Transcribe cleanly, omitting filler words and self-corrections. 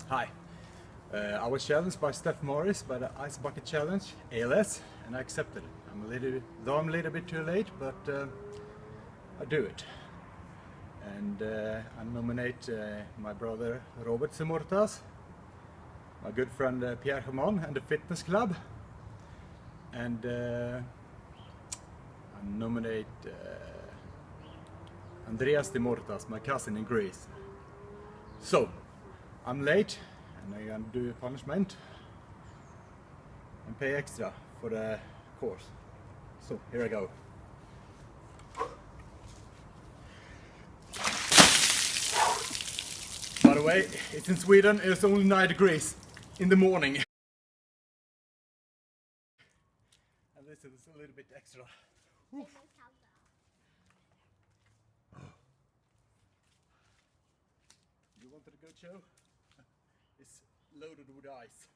Hi. I was challenged by Steph Morris by the Ice Bucket Challenge, ALS, and I accepted it. I'm a little bit too late, but I do it. And I nominate my brother Robert Simortas, my good friend Pierre Hamon and the Fitness Club, and I nominate Andreas de Mortas, my cousin in Greece. So, I'm late and I'm gonna do punishment and pay extra for the course. So, here I go. By the way, it's in Sweden, it's only 9 degrees in the morning. And this is a little bit extra. Oof. You wanted a good show? It's loaded with ice.